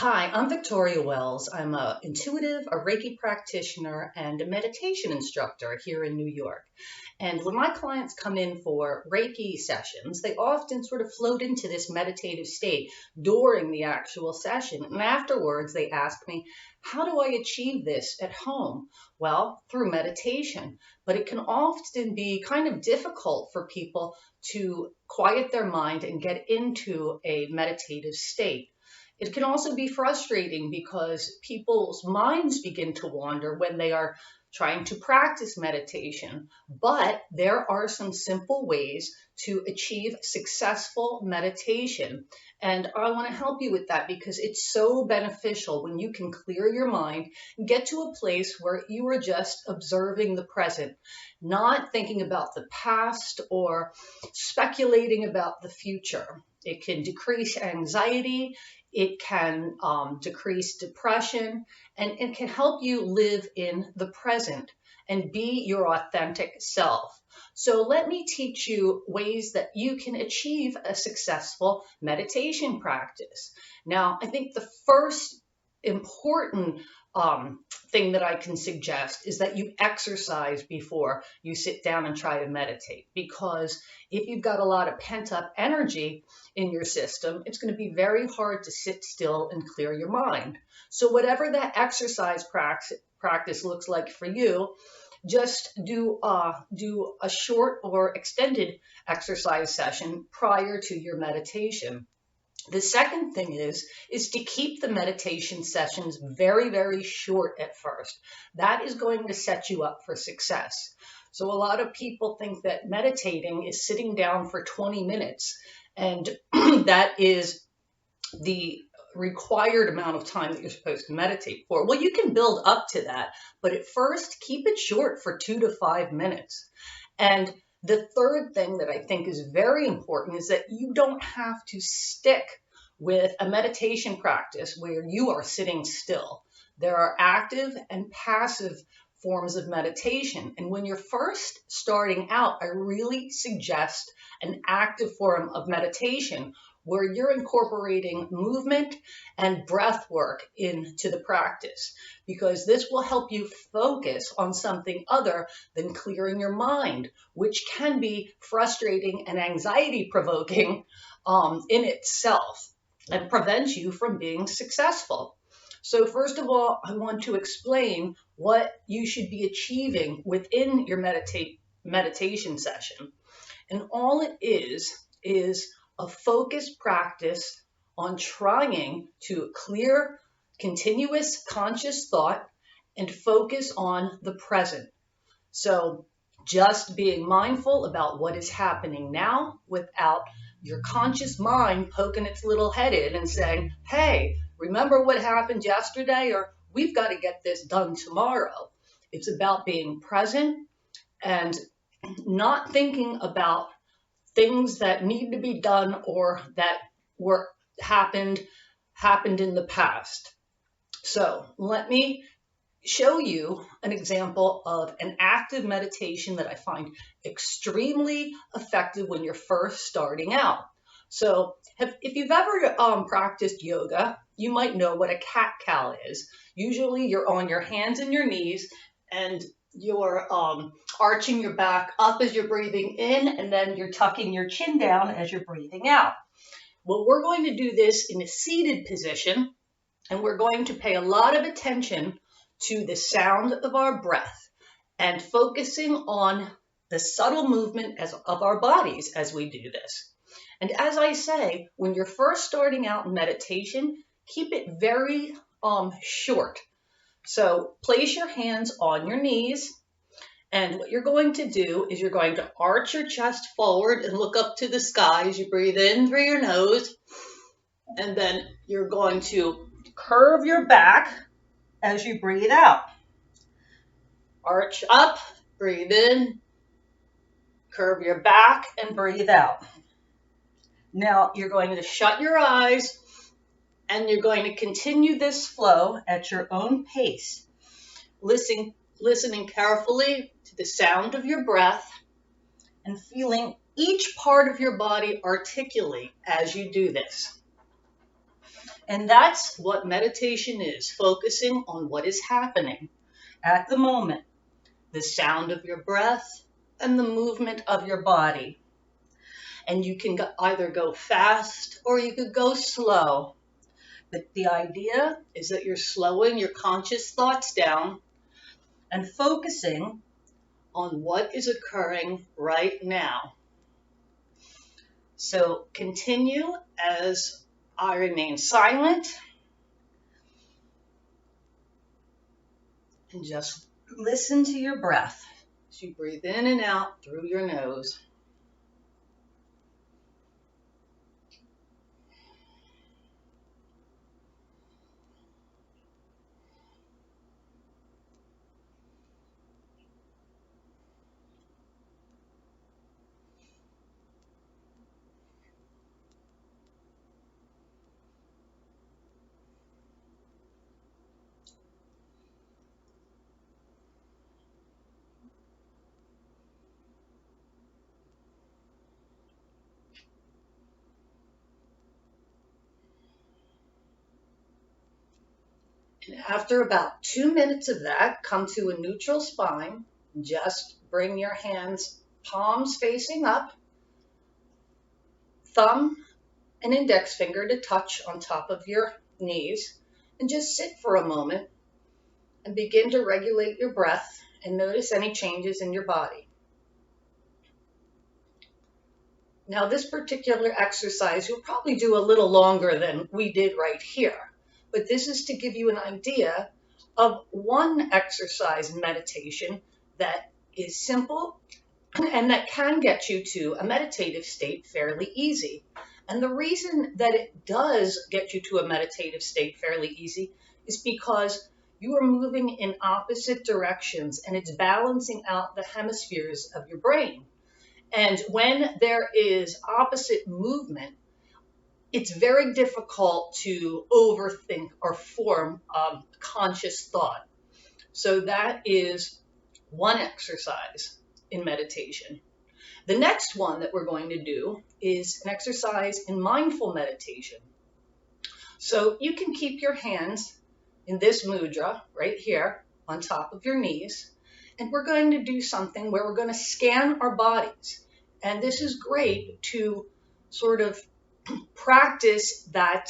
Hi, I'm Victoria Wells. I'm a intuitive, a Reiki practitioner, and a meditation instructor here in New York. And when my clients come in for Reiki sessions, they often sort of float into this meditative state during the actual session. And afterwards, they ask me, how do I achieve this at home? Well, through meditation. But it can often be kind of difficult for people to quiet their mind and get into a meditative state. It can also be frustrating because people's minds begin to wander when they are trying to practice meditation. But there are some simple ways to achieve successful meditation. And I want to help you with that because it's so beneficial when you can clear your mind and get to a place where you are just observing the present, not thinking about the past or speculating about the future. It can decrease anxiety. It can decrease depression, and it can help you live in the present and be your authentic self. So let me teach you ways that you can achieve a successful meditation practice. Now, I think the first important thing that I can suggest is that you exercise before you sit down and try to meditate, because if you've got a lot of pent-up energy in your system, it's going to be very hard to sit still and clear your mind. So whatever that exercise practice looks like for you, just do a short or extended exercise session prior to your meditation. The second thing is to keep the meditation sessions very, very short at first. That is going to set you up for success. So a lot of people think that meditating is sitting down for 20 minutes, and that is the required amount of time that you're supposed to meditate for. Well, you can build up to that, but at first, keep it short for 2 to 5 minutes. And the third thing that I think is very important is that you don't have to stick with a meditation practice where you are sitting still. There are active and passive forms of meditation. And when you're first starting out, I really suggest an active form of meditation where you're incorporating movement and breath work into the practice, because this will help you focus on something other than clearing your mind, which can be frustrating and anxiety provoking in itself and prevent you from being successful. So first of all, I want to explain what you should be achieving within your meditation session. And all it is a focused practice on trying to clear continuous conscious thought and focus on the present. So just being mindful about what is happening now without your conscious mind poking its little head in and saying, hey, remember what happened yesterday? Or we've got to get this done tomorrow. It's about being present and not thinking about things that need to be done or that happened in the past. So let me show you an example of an active meditation that I find extremely effective when you're first starting out. So if you've ever practiced yoga, you might know what a cat-cow is. Usually you're on your hands and your knees and you're arching your back up as you're breathing in, and then you're tucking your chin down as you're breathing out. Well, we're going to do this in a seated position, and we're going to pay a lot of attention to the sound of our breath and focusing on the subtle movement of our bodies as we do this. And as I say, when you're first starting out in meditation, keep it very short. So place your hands on your knees, and what you're going to do is you're going to arch your chest forward and look up to the sky as you breathe in through your nose, and then you're going to curve your back as you breathe out. Arch up, breathe in, curve your back, and breathe out. Now you're going to shut your eyes, and you're going to continue this flow at your own pace, listening carefully to the sound of your breath and feeling each part of your body articulate as you do this. And that's what meditation is, focusing on what is happening at the moment, the sound of your breath and the movement of your body. And you can either go fast or you could go slow. But the idea is that you're slowing your conscious thoughts down and focusing on what is occurring right now. So continue as I remain silent and just listen to your breath as you breathe in and out through your nose. And after about 2 minutes of that, come to a neutral spine. Just bring your hands, palms facing up, thumb and index finger to touch on top of your knees, and just sit for a moment and begin to regulate your breath and notice any changes in your body. Now, this particular exercise you'll probably do a little longer than we did right here, but this is to give you an idea of one exercise in meditation that is simple and that can get you to a meditative state fairly easy. And the reason that it does get you to a meditative state fairly easy is because you are moving in opposite directions and it's balancing out the hemispheres of your brain. And when there is opposite movement, it's very difficult to overthink or form conscious thought. So that is one exercise in meditation. The next one that we're going to do is an exercise in mindful meditation. So you can keep your hands in this mudra right here on top of your knees. And we're going to do something where we're going to scan our bodies. And this is great to sort of practice that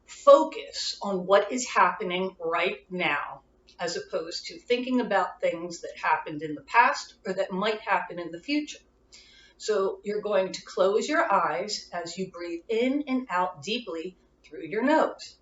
focus on what is happening right now, as opposed to thinking about things that happened in the past or that might happen in the future. So you're going to close your eyes as you breathe in and out deeply through your nose.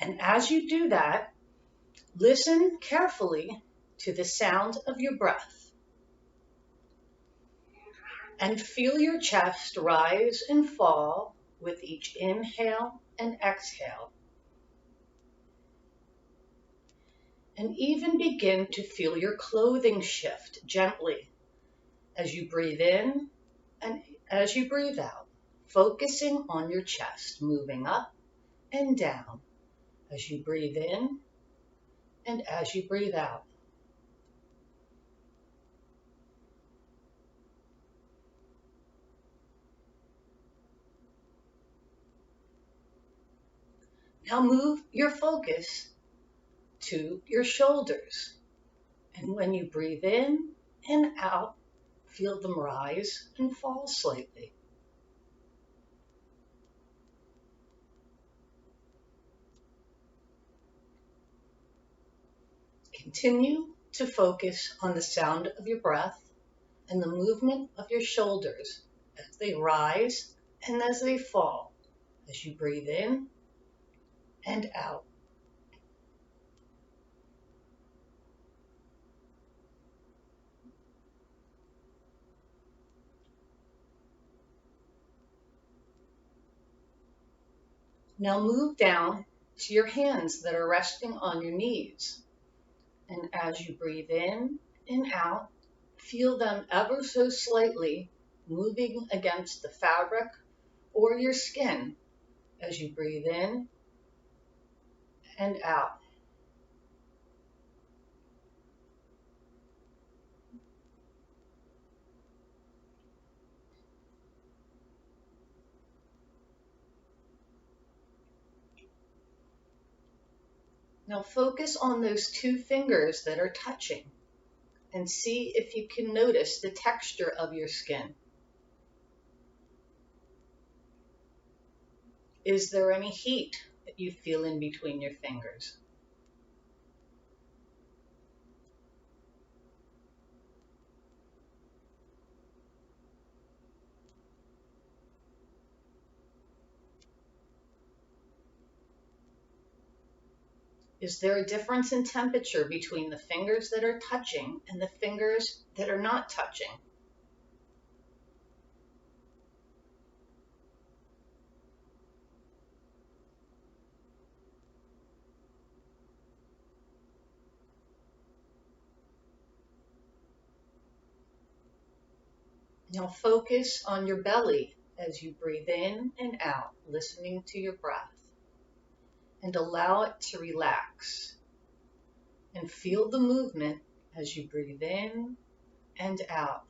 And as you do that, listen carefully to the sound of your breath. And feel your chest rise and fall with each inhale and exhale. And even begin to feel your clothing shift gently as you breathe in and as you breathe out, focusing on your chest, moving up and down as you breathe in and as you breathe out. Now move your focus to your shoulders. And when you breathe in and out, feel them rise and fall slightly. Continue to focus on the sound of your breath and the movement of your shoulders as they rise and as they fall, as you breathe in and out. Now move down to your hands that are resting on your knees. And as you breathe in and out, feel them ever so slightly moving against the fabric or your skin as you breathe in and out. Now focus on those two fingers that are touching and see if you can notice the texture of your skin. Is there any heat that you feel in between your fingers? Is there a difference in temperature between the fingers that are touching and the fingers that are not touching? Now focus on your belly as you breathe in and out, listening to your breath, and allow it to relax. And feel the movement as you breathe in and out.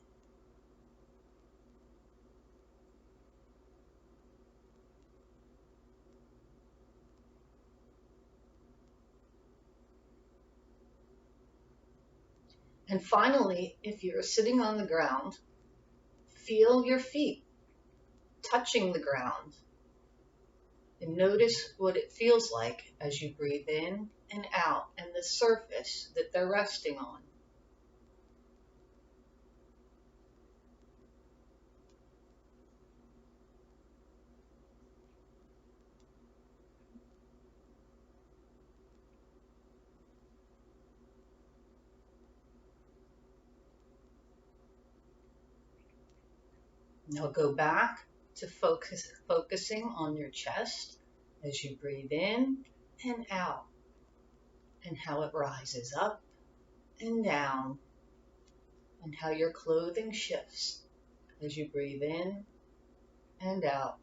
And finally, if you're sitting on the ground, feel your feet touching the ground and notice what it feels like as you breathe in and out and the surface that they're resting on. Now go back to focusing on your chest as you breathe in and out and how it rises up and down and how your clothing shifts as you breathe in and out.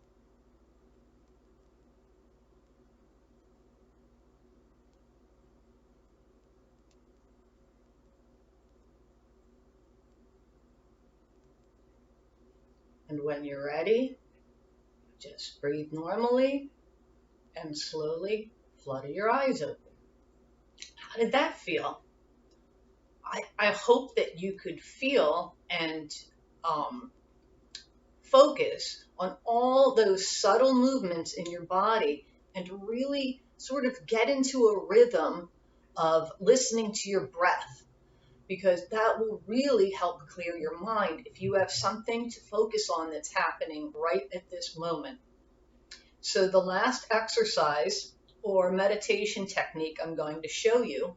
And when you're ready, just breathe normally and slowly flutter your eyes open. How did that feel? I hope that you could feel and focus on all those subtle movements in your body and really sort of get into a rhythm of listening to your breath, because that will really help clear your mind if you have something to focus on that's happening right at this moment. So the last exercise or meditation technique I'm going to show you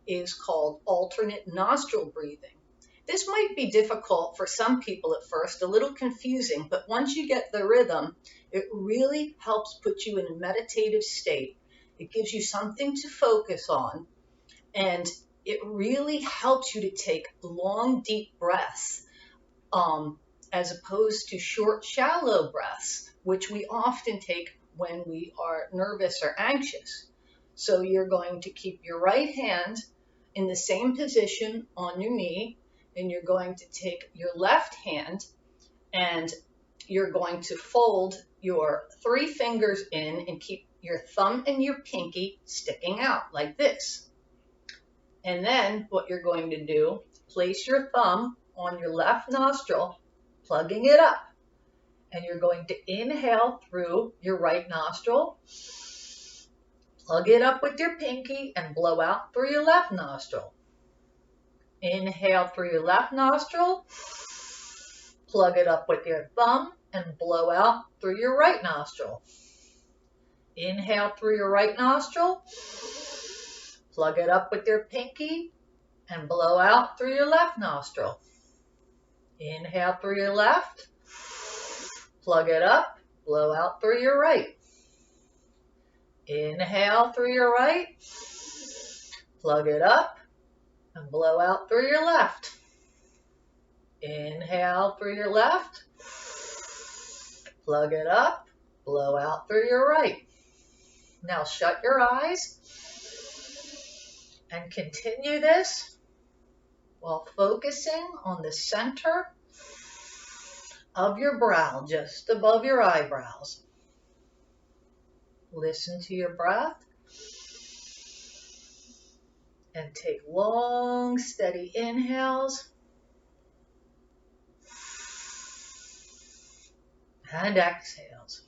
is called alternate nostril breathing. This might be difficult for some people at first, a little confusing, but once you get the rhythm, it really helps put you in a meditative state. It gives you something to focus on, and it really helps you to take long, deep breaths, as opposed to short, shallow breaths, which we often take when we are nervous or anxious. So you're going to keep your right hand in the same position on your knee, and you're going to take your left hand and you're going to fold your 3 fingers in and keep your thumb and your pinky sticking out like this. And then what you're going to do, place your thumb on your left nostril, plugging it up. And you're going to inhale through your right nostril, plug it up with your pinky, and blow out through your left nostril. Inhale through your left nostril, plug it up with your thumb, and blow out through your right nostril. Inhale through your right nostril, plug it up with your pinky, and blow out through your left nostril. Inhale through your left, plug it up, blow out through your right. Inhale through your right, plug it up, and blow out through your left. Inhale through your left, plug it up, blow out through your right. Now shut your eyes and continue this while focusing on the center of your brow, just above your eyebrows. Listen to your breath And take long, steady inhales and exhales.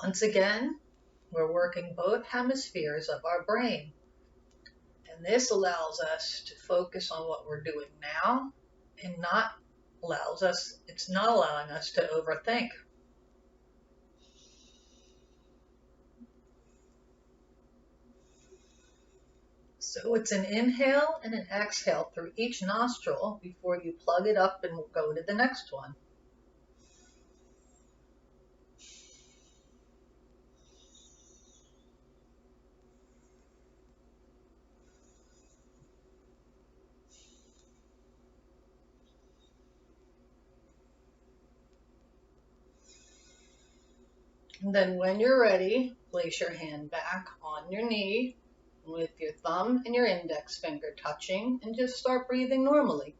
Once again, we're working both hemispheres of our brain. And this allows us to focus on what we're doing now and it's not allowing us to overthink. So it's an inhale and an exhale through each nostril before you plug it up and go to the next one. And then when you're ready, place your hand back on your knee with your thumb and your index finger touching and just start breathing normally.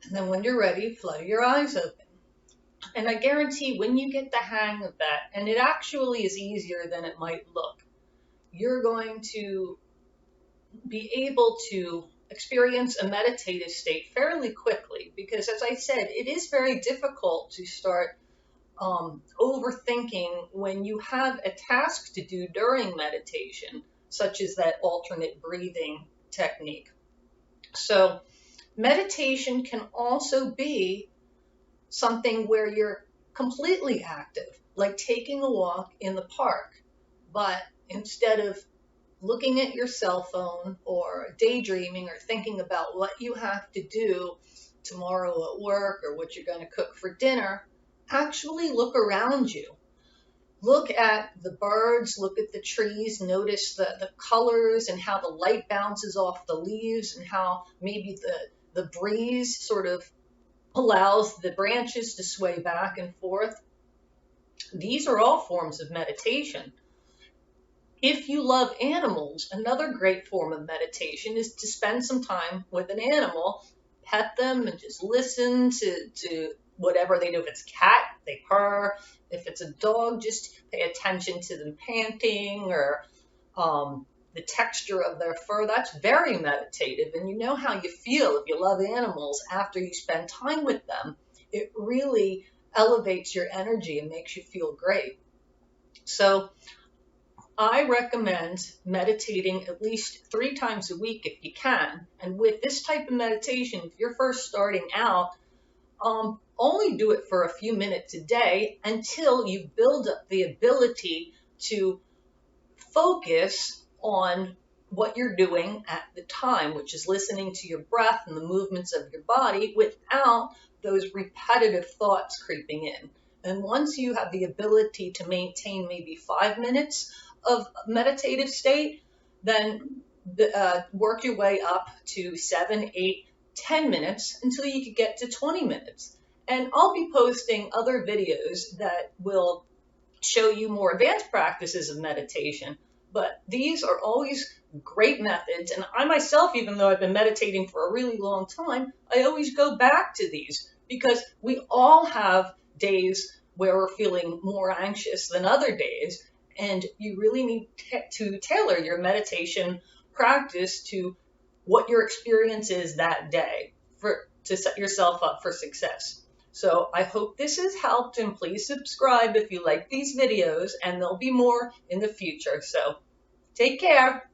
And then when you're ready, flutter your eyes open. And I guarantee when you get the hang of that, and it actually is easier than it might look, you're going to be able to experience a meditative state fairly quickly, because as I said, it is very difficult to start overthinking when you have a task to do during meditation, such as that alternate breathing technique. So meditation can also be something where you're completely active, like taking a walk in the park, but instead of looking at your cell phone or daydreaming or thinking about what you have to do tomorrow at work or what you're going to cook for dinner, actually look around you. Look at the birds, look at the trees, notice the colors and how the light bounces off the leaves and how maybe the breeze sort of allows the branches to sway back and forth. These are all forms of meditation. If you love animals, another great form of meditation is to spend some time with an animal, pet them, and just listen to whatever they do. If it's a cat, they purr. If it's a dog, just pay attention to them panting or the texture of their fur. That's very meditative. And you know how you feel if you love animals after you spend time with them. It really elevates your energy and makes you feel great. So I recommend meditating at least 3 times a week if you can. And with this type of meditation, if you're first starting out, only do it for a few minutes a day until you build up the ability to focus on what you're doing at the time, which is listening to your breath and the movements of your body without those repetitive thoughts creeping in. And once you have the ability to maintain maybe 5 minutes of meditative state, then work your way up to 7, 8, 10 minutes until you could get to 20 minutes. And I'll be posting other videos that will show you more advanced practices of meditation. But these are always great methods. And I myself, even though I've been meditating for a really long time, I always go back to these because we all have days where we're feeling more anxious than other days. And you really need to tailor your meditation practice to what your experience is that day to set yourself up for success. So I hope this has helped, and please subscribe if you like these videos, and there'll be more in the future. So take care.